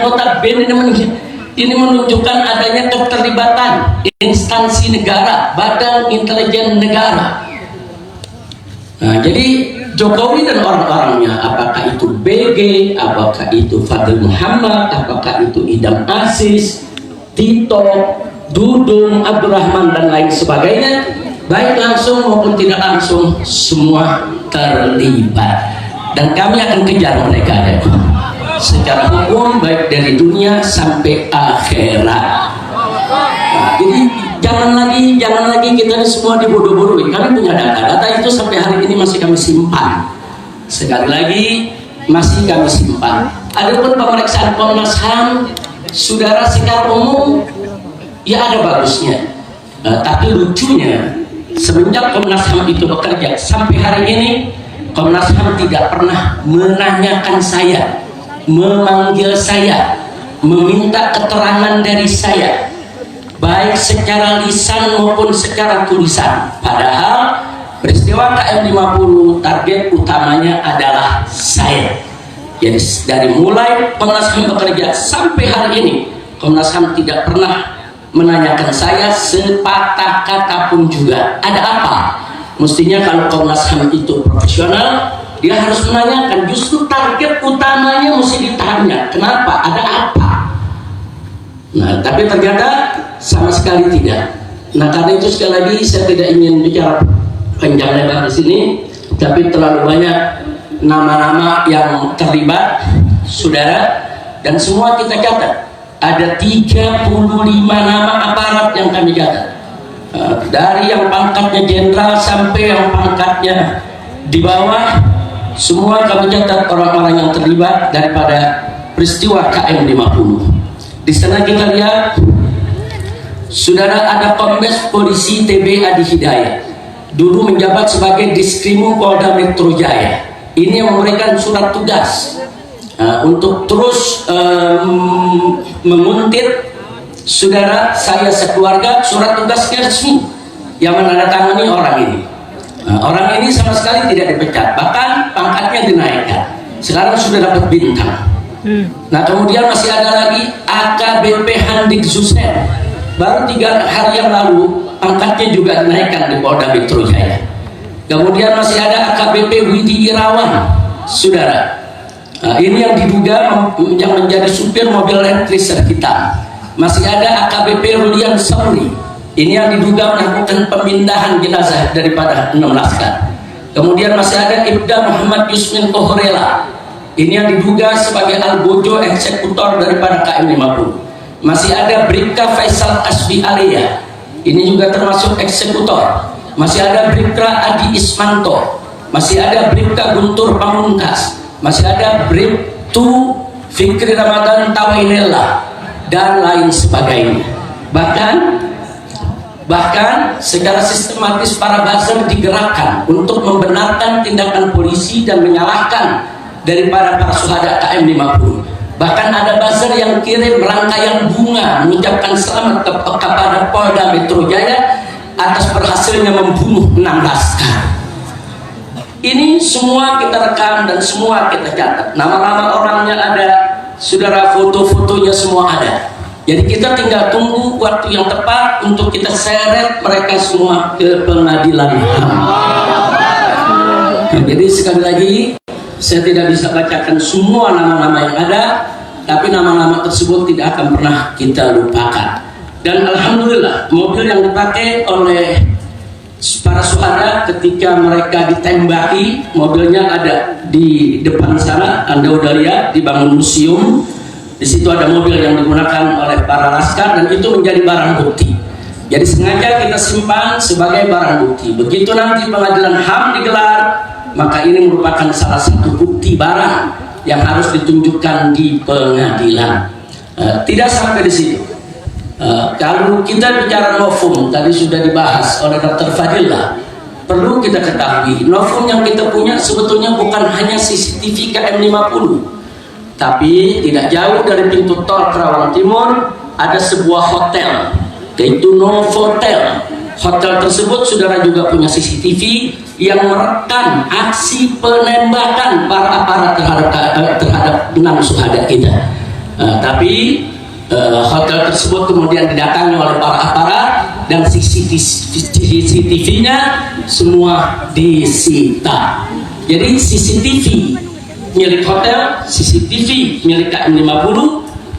notabene ini menunjukkan adanya keterlibatan instansi negara, badan intelijen negara. Nah, jadi Jokowi dan orang-orangnya, apakah itu BG, apakah itu Fadil Muhammad, apakah itu Idam Aziz, Tito, Dudung, Abdurrahman dan lain sebagainya, baik langsung maupun tidak langsung, semua terlibat. Dan kami akan kejar mereka secara hukum, baik dari dunia sampai akhirat. Nah, jadi jangan lagi kita ini semua dibodoh-bodohi. Kami punya data itu sampai hari ini masih kami simpan. Sekali lagi masih kami simpan. Adapun pemeriksaan Komnas HAM, saudara, secara umum ya ada bagusnya. Tapi lucunya, semenjak Komnas HAM itu bekerja sampai hari ini, Komnas HAM tidak pernah menanyakan saya, memanggil saya, meminta keterangan dari saya, baik secara lisan maupun secara tulisan. Padahal peristiwa KM 50 target utamanya adalah saya. Jadi dari mulai Komnas HAM bekerja sampai hari ini, Komnas HAM tidak pernah menanyakan saya sepatah kata pun juga. Ada apa? Mestinya kalau Komnas HAM itu profesional, dia harus menanyakan. Justru target utamanya mesti ditanya, kenapa, ada apa. Nah, tapi ternyata sama sekali tidak. Nah, karena itu sekali lagi saya tidak ingin bicara panjang lebar di sini, tapi terlalu banyak nama-nama yang terlibat, saudara, dan semua kita catat. Ada 35 nama aparat yang kami catat. Dari yang pangkatnya jenderal sampai yang pangkatnya di bawah, semua kami catat orang-orang yang terlibat daripada peristiwa KM 50. Di sana kita lihat, saudara, ada Kombes Polisi TB Adi Hidayat, dulu menjabat sebagai Diskrimum Polda Metro Jaya. Ini yang memberikan surat tugas untuk terus menguntit, saudara, saya sekeluarga. Surat tugasnya resmi yang menandatangani orang ini. Orang ini sama sekali tidak dipecat, bahkan pangkatnya dinaikkan. Sekarang sudah dapat bintang. Nah, kemudian masih ada lagi AKBP Handik Zusen, baru 3 hari yang lalu pangkatnya juga dinaikkan di Polda Metro Jaya. Kemudian masih ada AKBP Widi Irawan, saudara. Ini yang diduga yang menjadi supir mobil Land Cruiser kita. Masih ada AKBP Rulian Sauri, ini yang diduga melakukan pemindahan jenazah daripada 6 laskar. Kemudian masih ada Ibda Muhammad Yusmin Kohrela, ini yang diduga sebagai algojo eksekutor daripada KM 50. Masih ada Bribka Faisal Asbi Alia, ini juga termasuk eksekutor. Masih ada Bribka Adi Ismanto, masih ada Bribka Guntur Pamungkas, masih ada Bribtu Fikri Ramadan Tawainella, dan lain sebagainya. Bahkan secara sistematis para buzzer digerakkan untuk membenarkan tindakan polisi dan menyalahkan daripada para syuhada KM 50. Bahkan ada buzzer yang kirim rangkaian bunga mengucapkan selamat kepada Polda Metro Jaya atas berhasilnya membunuh 6 laskar. Ini semua kita rekam dan semua kita catat. Nama-nama orangnya ada, saudara, foto-fotonya semua ada. Jadi kita tinggal tunggu waktu yang tepat untuk kita seret mereka semua ke pengadilan HAM. Jadi sekali lagi, saya tidak bisa bacakan semua nama-nama yang ada, tapi nama-nama tersebut tidak akan pernah kita lupakan. Dan alhamdulillah, mobil yang dipakai oleh para syuhada ketika mereka ditembaki, mobilnya ada di depan sana. Anda udah lihat di bangun museum. Di situ ada mobil yang digunakan oleh para laskar dan itu menjadi barang bukti. Jadi sengaja kita simpan sebagai barang bukti. Begitu nanti pengadilan HAM digelar, maka ini merupakan salah satu bukti barang yang harus ditunjukkan di pengadilan. Tidak sampai di situ. Kalau kita bicara novum, tadi sudah dibahas oleh Dr. Fadillah, perlu kita ketahui novum yang kita punya sebetulnya bukan hanya CCTV KM 50, tapi tidak jauh dari pintu tol Kerawang Timur ada sebuah hotel, yaitu Novotel. Hotel tersebut saudara juga punya CCTV yang merekam aksi penembakan para aparat terhadap 6 syuhada kita. Tapi hotel tersebut kemudian didatangi oleh para aparat dan CCTV-nya semua disita. Jadi CCTV milik hotel, CCTV milik KM50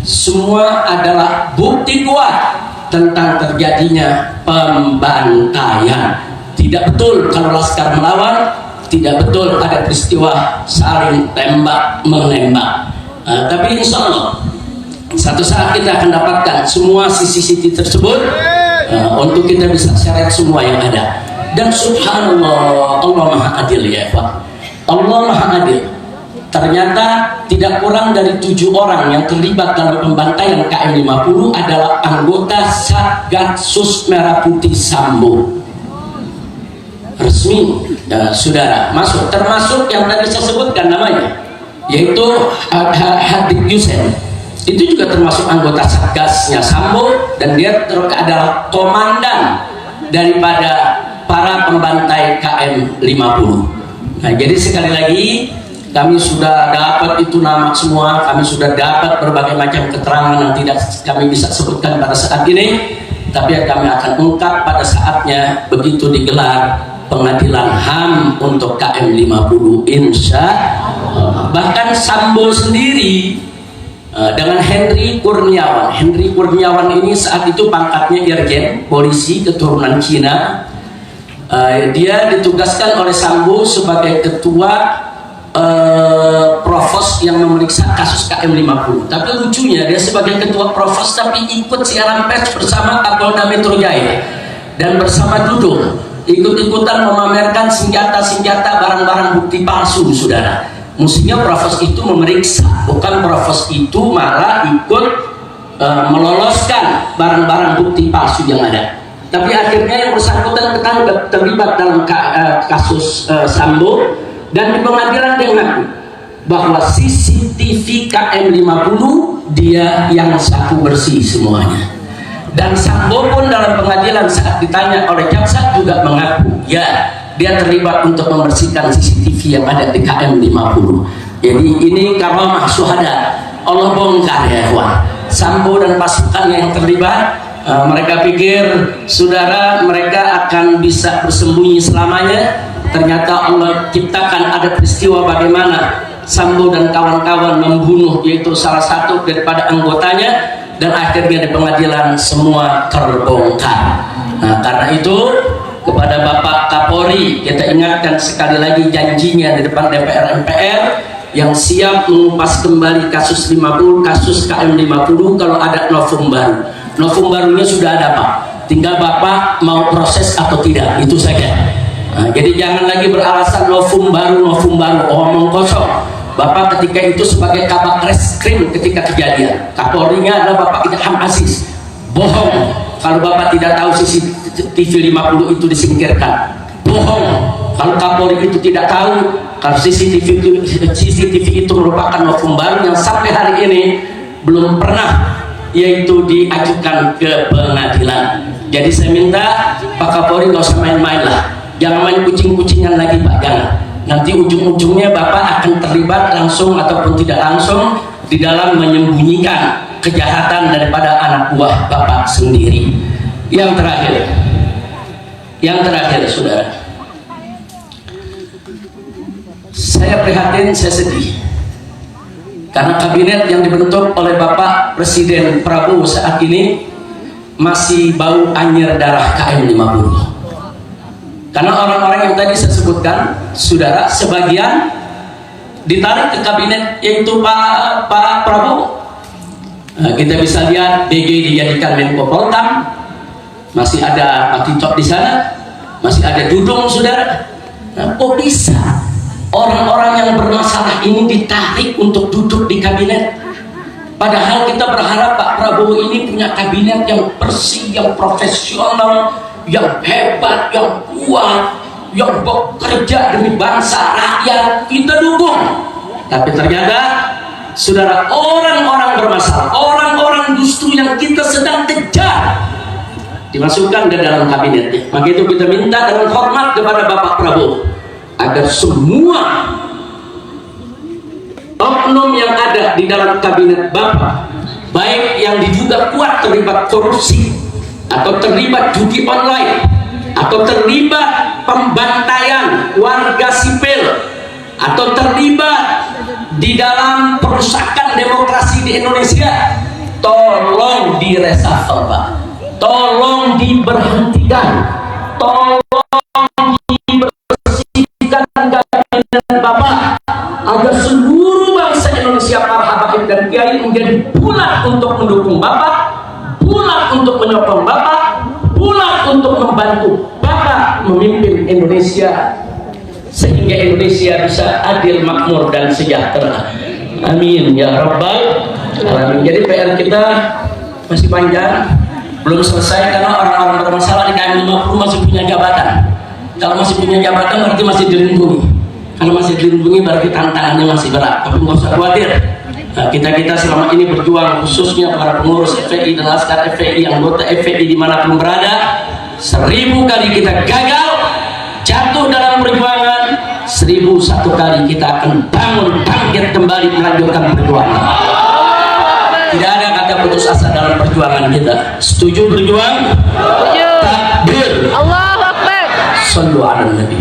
semua adalah bukti kuat tentang terjadinya pembantaian. Tidak betul kalau Laskar melawan, tidak betul ada peristiwa saling tembak menembak. Tapi insya Allah satu saat kita akan dapatkan semua CCTV tersebut untuk kita bisa seret semua yang ada. Dan subhanallah, Allah maha adil ya Pak. Allah maha adil. Ternyata tidak kurang dari 7 orang yang terlibat dalam pembantaian KM50 adalah anggota Satgasus Merah Putih Sambo. Resmi saudara masuk, termasuk yang tadi saya sebutkan namanya, yaitu Hadik Yusen. Itu juga termasuk anggota Satgasnya Sambo, dan dia adalah komandan daripada para pembantai KM50. Nah, jadi sekali lagi kami sudah dapat itu nama semua, kami sudah dapat berbagai macam keterangan yang tidak kami bisa sebutkan pada saat ini, tapi kami akan ungkap pada saatnya begitu digelar pengadilan HAM untuk KM50 insya Allah. Bahkan Sambo sendiri dengan Henry Kurniawan. Henry Kurniawan ini saat itu pangkatnya Irjen polisi keturunan Cina. Dia ditugaskan oleh Sambo sebagai ketua provos yang memeriksa kasus KM50. Tapi lucunya dia sebagai ketua provos tapi ikut siaran pers bersama Kapolda Metro Jaya dan bersama Dudung ikut-ikutan memamerkan senjata-senjata, barang-barang bukti palsu, saudara. Mestinya provos itu memeriksa, bukan provos itu malah ikut meloloskan barang-barang bukti palsu yang ada. Tapi akhirnya yang bersangkutan ketangkep terlibat dalam kasus Sambo, dan di pengadilan dia mengaku bahwa CCTV KM50 dia yang sapu bersih semuanya. Dan Sambo pun dalam pengadilan saat ditanya oleh jaksa juga mengaku ya dia terlibat untuk membersihkan CCTV yang ada di KM50. Jadi ini karamah syuhada, Allah bongkar ya kawan. Sambo dan pasukannya yang terlibat, mereka pikir saudara mereka akan bisa bersembunyi selamanya. Ternyata Allah ciptakan ada peristiwa bagaimana Sambo dan kawan-kawan membunuh yaitu salah satu daripada anggotanya, dan akhirnya di pengadilan semua terbongkar. Nah, karena itu kepada Bapak Kapolri kita ingatkan sekali lagi janjinya di depan DPR MPR yang siap mengupas kembali kasus KM50 kalau ada novum baru. Novum barunya sudah ada Pak, tinggal Bapak mau proses atau tidak, itu saja. Nah, jadi jangan lagi beralasan novum baru, omong kosong. Bapak ketika itu sebagai kabak reskrim ketika kejadian, Kapolrinya adalah Bapak Idham Aziz. Bohong kalau Bapak tidak tahu CCTV 50 itu disingkirkan. Bohong kalau Kapolri itu tidak tahu kalau CCTV itu merupakan novum baru yang sampai hari ini belum pernah yaitu diajukan ke pengadilan. Jadi saya minta Pak Kapolri nggak usah main-main lah, jangan main kucing-kucingan lagi Pak, jangan. Nanti ujung-ujungnya Bapak akan terlibat langsung ataupun tidak langsung di dalam menyembunyikan kejahatan daripada anak buah Bapak sendiri. Yang terakhir saudara, saya prihatin, saya sedih karena kabinet yang dibentuk oleh Bapak Presiden Prabowo saat ini masih bau anyir darah KM50. Karena orang-orang yang tadi saya sebutkan, saudara, sebagian ditarik ke kabinet yaitu Pak Prabowo. Nah, kita bisa lihat BG dijadikan Menko Polkam, masih ada Pak Tito di sana, masih ada Dudung, saudara. Nah, kok bisa orang-orang yang bermasalah ini ditarik untuk duduk di kabinet? Padahal kita berharap Pak Prabowo ini punya kabinet yang bersih, yang profesional, yang hebat, yang kuat, yang bekerja demi bangsa, rakyat, kita dukung. Tapi ternyata saudara, orang-orang bermasalah, orang-orang justru yang kita sedang kejar dimasukkan ke dalam kabinetnya. Maka itu kita minta dengan hormat kepada Bapak Prabowo agar semua oknum yang ada di dalam kabinet Bapak baik yang diduga kuat terlibat korupsi atau terlibat judi online atau terlibat pembantaian warga sipil atau terlibat di dalam perusakan demokrasi di Indonesia, tolong diresafel Pak, tolong diberhentikan, tolong dibersihkan kabinet Bapak, agar seluruh bangsa Indonesia, para habaib dan kiai menjadi bulat untuk mendukung Bapak, bulat untuk menyokong Bapak, bulat untuk membantu Bapak memimpin Indonesia sehingga Indonesia bisa adil, makmur dan sejahtera. Amin ya rabbal alamin. Jadi PR kita masih panjang, belum selesai karena orang-orang bermasalah di KM 50 masih punya jabatan. Kalau masih punya jabatan berarti masih dilindungi. Karena masih dilindungi berarti tantangannya masih berat. Tapi nggak usah khawatir. Nah, kita selama ini berjuang, khususnya para pengurus FPI dan laskar FPI, anggota FPI dimanapun berada, 1000 kali kita gagal, jatuh dalam perjuangan, 1001 kali kita akan bangun, bangkit kembali melanjutkan perjuangan. Tidak ada kata putus asa dalam perjuangan kita. Setuju berjuang? Takbir. Allahu Akbar. Sallu ala Nabi.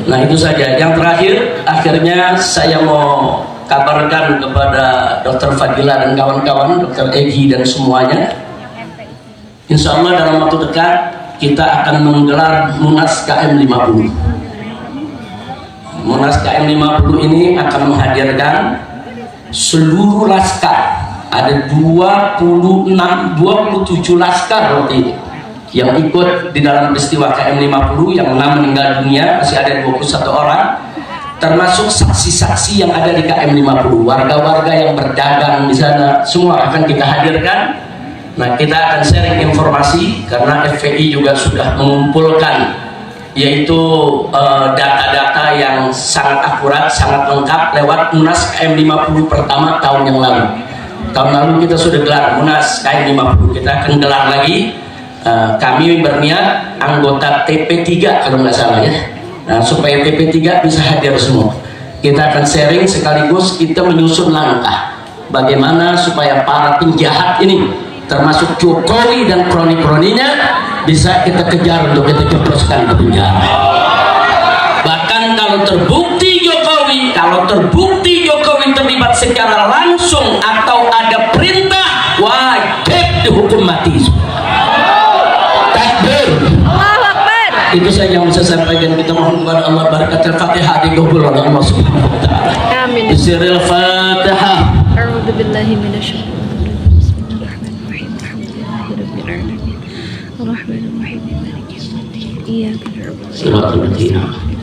Nah itu saja. Yang terakhir, akhirnya saya mau kabarkan kepada Dr. Fadila dan kawan-kawan, Dr. Egi dan semuanya, insya Allah dalam waktu dekat kita akan menggelar Munas KM 50. Munas KM 50 ini akan menghadirkan seluruh laskar. Ada 27 laskar waktu itu yang ikut di dalam peristiwa KM 50, yang 6 meninggal dunia, masih ada 21 orang, termasuk saksi-saksi yang ada di KM 50, warga-warga yang berdagang di sana, semua akan kita hadirkan. Nah, kita akan sharing informasi karena FPI juga sudah mengumpulkan yaitu data-data yang sangat akurat, sangat lengkap lewat Munas KM 50 pertama tahun yang lalu. Tahun lalu kita sudah gelar Munas KM 50, kita akan gelar lagi. Kami berniat anggota TP3 kalau nggak salah ya. Nah, supaya TP3 bisa hadir semua. Kita akan sharing sekaligus kita menyusun langkah bagaimana supaya para penjahat ini, termasuk Jokowi dan kroni-kroninya, bisa kita kejar untuk kita jebloskan ke penjara. Bahkan kalau terbukti Jokowi terlibat secara langsung atau ada perintah, wajib dihukum mati. Takbir. Allahu Akbar. Itu saja yang bisa saya sampaikan. Kita mohon kepada Allah barakatul Fatihah dikabul oleh Allah Subhanahu wa taala. Amin. Bismillahil Fatihah. A'udzu billahi minasyaitonir rajim. Bismillahirrahmanirrahim. Alhamdulillahirabbil alamin. Maliki yaumiddin. Iyyaka na'budu wa iyyaka nasta'in.